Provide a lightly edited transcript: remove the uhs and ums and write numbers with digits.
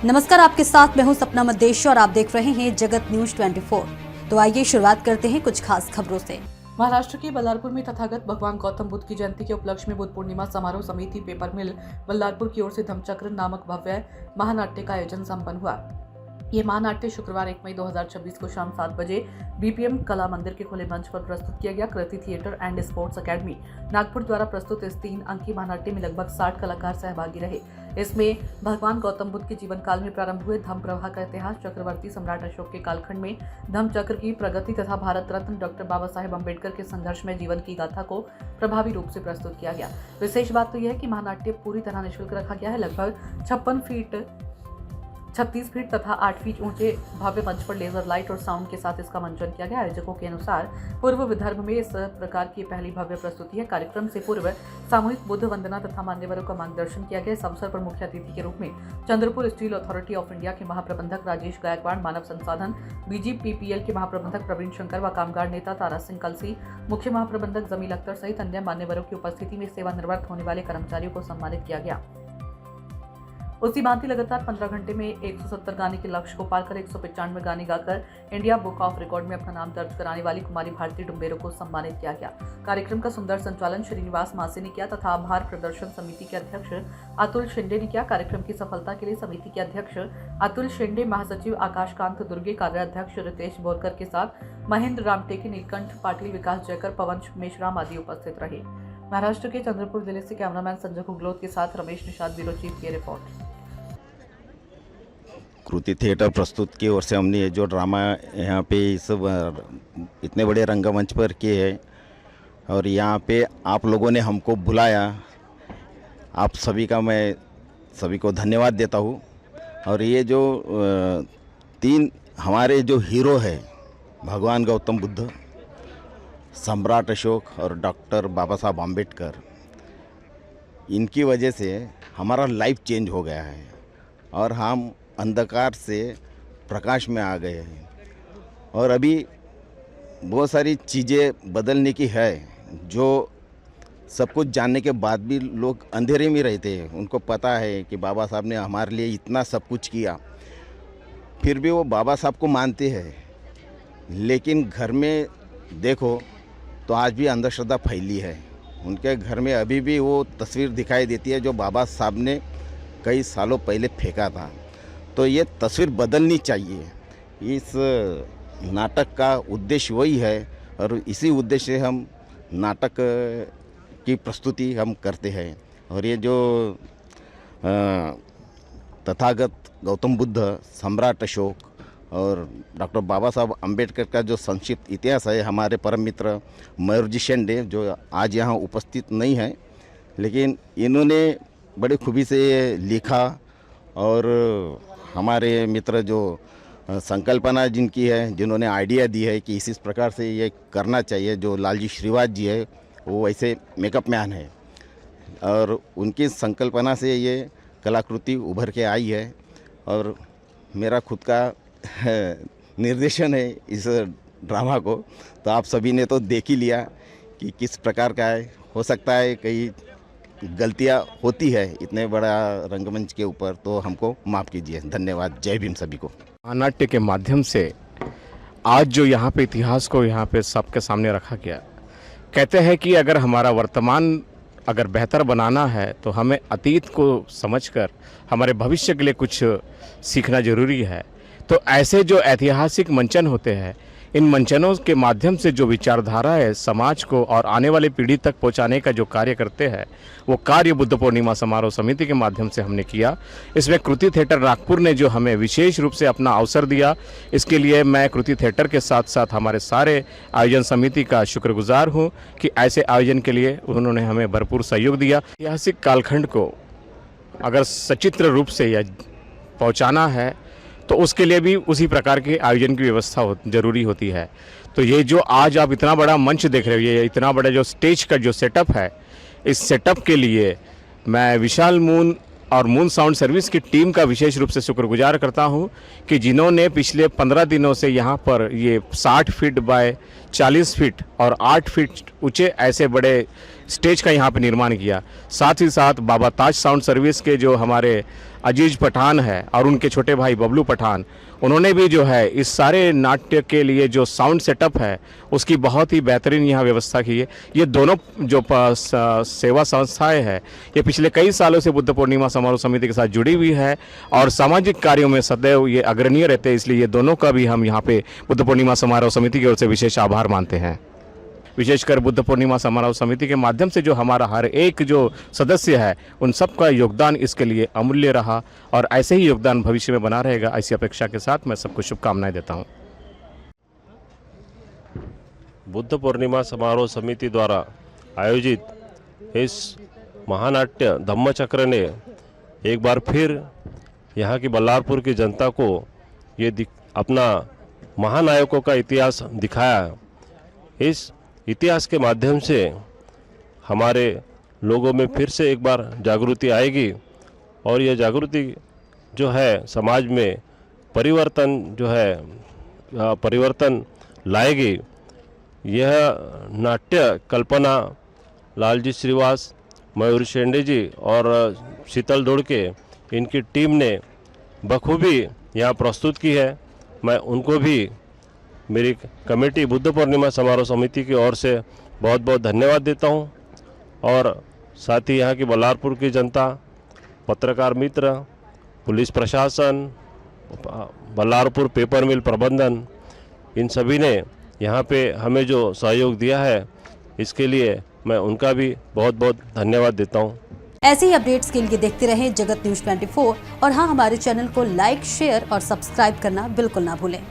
नमस्कार, आपके साथ मैं हूं सपना मदेशी और आप देख रहे हैं जगत न्यूज 24। तो आइए शुरुआत करते हैं कुछ खास खबरों से। महाराष्ट्र के बल्लारपुर में तथागत भगवान गौतम बुद्ध की जयंती के उपलक्ष्य में बुद्ध पूर्णिमा समारोह समिति पेपर मिल बल्लारपुर की ओर से धम्मचक्र नामक भव्य महानाट्य का आयोजन संपन्न हुआ। ये महानाट्य शुक्रवार 1 मई 2026 को शाम 7 बजे बीपीएम कला मंदिर के खुले मंच पर प्रस्तुत किया गया। Kriti theatre and sports academy Nagpur द्वारा प्रस्तुत इस 3 अंकीय महानाट्य में लगभग 60 कलाकार सहभागी रहे। इसमें भगवान गौतम बुद्ध के जीवन काल में प्रारंभ हुए धम्म प्रवाह का इतिहास, चक्रवर्ती सम्राट अशोक के कालखंड में धम्म चक्र की प्रगति तथा भारत रत्न डॉक्टर बाबा साहेब अम्बेडकर के संघर्ष में जीवन की गाथा को प्रभावी रूप से प्रस्तुत किया गया। विशेष बात तो यह है कि महानाट्य पूरी तरह निःशुल्क रखा गया है। लगभग 36 फीट तथा 8 फीट ऊंचे भव्य मंच पर लेजर लाइट और साउंड के साथ इसका मंचन किया गया। आयोजकों के अनुसार पूर्व विदर्भ में इस प्रकार की पहली भव्य प्रस्तुति है। कार्यक्रम से पूर्व सामूहिक बुद्ध वंदना तथा मान्यवरों का मार्गदर्शन किया गया। इस अवसर पर मुख्य अतिथि के रूप में Chandrapur steel authority of India के महाप्रबंधक राजेश गायकवाड़, मानव संसाधन बीजीपीपीएल के महाप्रबंधक प्रवीण शंकर व कामगार नेता तारा सिंह कलसी, मुख्य महाप्रबंधक जमील अख्तर सहित अन्य मान्यवरों की उपस्थिति में सेवानिवृत्त होने वाले कर्मचारियों को सम्मानित किया गया। उसी भांति लगातार 15 घंटे में 170 गाने के लक्ष्य को पार कर 195 गाने गाकर इंडिया बुक ऑफ रिकॉर्ड में अपना नाम दर्ज कराने वाली कुमारी भारती डुम्बेरो को सम्मानित किया गया। कार्यक्रम का सुंदर संचालन श्रीनिवास मासे ने किया तथा आभार प्रदर्शन समिति के अध्यक्ष अतुल शिंदे ने किया। कार्यक्रम की सफलता के लिए समिति के अध्यक्ष अतुल शिंदे, महासचिव आकाशकांत दुर्गे, कार्याध्यक्ष रितेश बोरकर के साथ महेंद्र रामटेके, नीलकंठ पाटिल, विकास जयकर, पवन मेश्राम आदि उपस्थित रहे। महाराष्ट्र के चंद्रपुर जिले से कैमरामैन संजय कुगलोत के साथ रमेश निषाद, ब्यूरो चीफ की रिपोर्ट। कृति थिएटर प्रस्तुत की ओर से हमने ये जो ड्रामा यहाँ पे इस इतने बड़े रंगमंच पर किए हैं और यहाँ पे आप लोगों ने हमको बुलाया, आप सभी का मैं सभी को धन्यवाद देता हूँ। और ये जो 3 हमारे जो हीरो है, भगवान गौतम बुद्ध, सम्राट अशोक और डॉक्टर बाबा साहब अम्बेडकर, इनकी वजह से हमारा लाइफ चेंज हो गया है और हम अंधकार से प्रकाश में आ गए हैं। और अभी बहुत सारी चीज़ें बदलने की है, जो सब कुछ जानने के बाद भी लोग अंधेरे में रहते हैं। उनको पता है कि बाबा साहब ने हमारे लिए इतना सब कुछ किया, फिर भी वो बाबा साहब को मानते हैं। लेकिन घर में देखो तो आज भी अंधश्रद्धा फैली है। उनके घर में अभी भी वो तस्वीर दिखाई देती है जो बाबा साहब ने कई सालों पहले फेंका था। तो ये तस्वीर बदलनी चाहिए। इस नाटक का उद्देश्य वही है और इसी उद्देश्य से हम नाटक की प्रस्तुति हम करते हैं। और ये जो तथागत गौतम बुद्ध, सम्राट अशोक और डॉक्टर बाबा साहब अम्बेडकर का जो संक्षिप्त इतिहास है, हमारे परम मित्र मयूरजी शेंडे जो आज यहाँ उपस्थित नहीं है, लेकिन इन्होंने बड़ी खूबी से ये लिखा। और हमारे मित्र जो संकल्पना जिनकी है, जिन्होंने आइडिया दी है कि इस प्रकार से ये करना चाहिए, जो लालजी श्रीवास जी है वो वैसे मेकअप मैन है और उनकी संकल्पना से ये कलाकृति उभर के आई है। और मेरा खुद का निर्देशन है इस ड्रामा को, तो आप सभी ने तो देख ही लिया कि किस प्रकार का है। हो सकता है कई गलतियां होती है इतने बड़ा रंगमंच के ऊपर, तो हमको माफ़ कीजिए। धन्यवाद। जय भीम सभी को। नाट्य के माध्यम से आज जो यहाँ पे इतिहास को यहाँ पे सबके सामने रखा गया, कहते हैं कि अगर हमारा वर्तमान अगर बेहतर बनाना है तो हमें अतीत को समझकर हमारे भविष्य के लिए कुछ सीखना जरूरी है। तो ऐसे जो ऐतिहासिक मंचन होते हैं, इन मंचनों के माध्यम से जो विचारधारा है समाज को और आने वाली पीढ़ी तक पहुंचाने का जो कार्य करते हैं, वो कार्य बुद्ध पूर्णिमा समारोह समिति के माध्यम से हमने किया। इसमें कृति थिएटर नागपुर ने जो हमें विशेष रूप से अपना अवसर दिया, इसके लिए मैं कृति थिएटर के साथ साथ हमारे सारे आयोजन समिति का शुक्रगुजार हूँ कि ऐसे आयोजन के लिए उन्होंने हमें भरपूर सहयोग दिया। ऐतिहासिक कालखंड को अगर सचित्र रूप से या पहुँचाना है तो उसके लिए भी उसी प्रकार के आयोजन की व्यवस्था जरूरी होती है। तो ये जो आज आप इतना बड़ा मंच देख रहे हो, ये इतना बड़ा जो स्टेज का जो सेटअप है, इस सेटअप के लिए मैं विशाल मून और मून साउंड सर्विस की टीम का विशेष रूप से शुक्रगुजार करता हूं कि जिन्होंने पिछले 15 दिनों से यहाँ पर ये 60 फीट बाय 40 फीट और 8 फीट ऊंचे ऐसे बड़े स्टेज का यहाँ पे निर्माण किया। साथ ही साथ बाबा ताज साउंड सर्विस के जो हमारे अजीज पठान है और उनके छोटे भाई बबलू पठान, उन्होंने भी जो है इस सारे नाट्य के लिए जो साउंड सेटअप है उसकी बहुत ही बेहतरीन यहाँ व्यवस्था की है। ये दोनों जो सेवा संस्थाएं हैं ये पिछले कई सालों से बुद्ध पूर्णिमा समारोह समिति के साथ जुड़ी हुई है और सामाजिक कार्यों में सदैव ये अग्रणीय रहते हैं, इसलिए ये दोनों का भी हम यहाँ पे बुद्ध पूर्णिमा समारोह समिति की ओर से विशेष आभार मानते हैं। विशेषकर बुद्ध पूर्णिमा समारोह समिति के माध्यम से जो हमारा हर एक जो सदस्य है उन सब का योगदान इसके लिए अमूल्य रहा और ऐसे ही योगदान भविष्य में बना रहेगा, ऐसी अपेक्षा के साथ मैं सबको शुभकामनाएं देता हूं। बुद्ध पूर्णिमा समारोह समिति द्वारा आयोजित इस महानाट्य धम्मचक्र ने एक बार फिर यहाँ की बल्लारपुर की जनता को ये अपना महानायकों का इतिहास दिखाया। इस इतिहास के माध्यम से हमारे लोगों में फिर से एक बार जागृति आएगी और यह जागृति जो है समाज में परिवर्तन जो है परिवर्तन लाएगी। यह नाट्य कल्पना लालजी श्रीवास, मयूर शेंडे जी और शीतल दोड़के इनकी टीम ने बखूबी यहाँ प्रस्तुत की है। मैं उनको भी मेरी कमेटी बुद्ध पूर्णिमा समारोह समिति की ओर से बहुत बहुत धन्यवाद देता हूं और साथ ही यहाँ की बल्लारपुर की जनता, पत्रकार मित्र, पुलिस प्रशासन, बल्लारपुर पेपर मिल प्रबंधन, इन सभी ने यहाँ पे हमें जो सहयोग दिया है इसके लिए मैं उनका भी बहुत बहुत धन्यवाद देता हूँ। ऐसे ही अपडेट्स के लिए देखते रहें जगत न्यूज 24 और हाँ, हमारे चैनल को लाइक, शेयर और सब्सक्राइब करना बिल्कुल ना भूलें।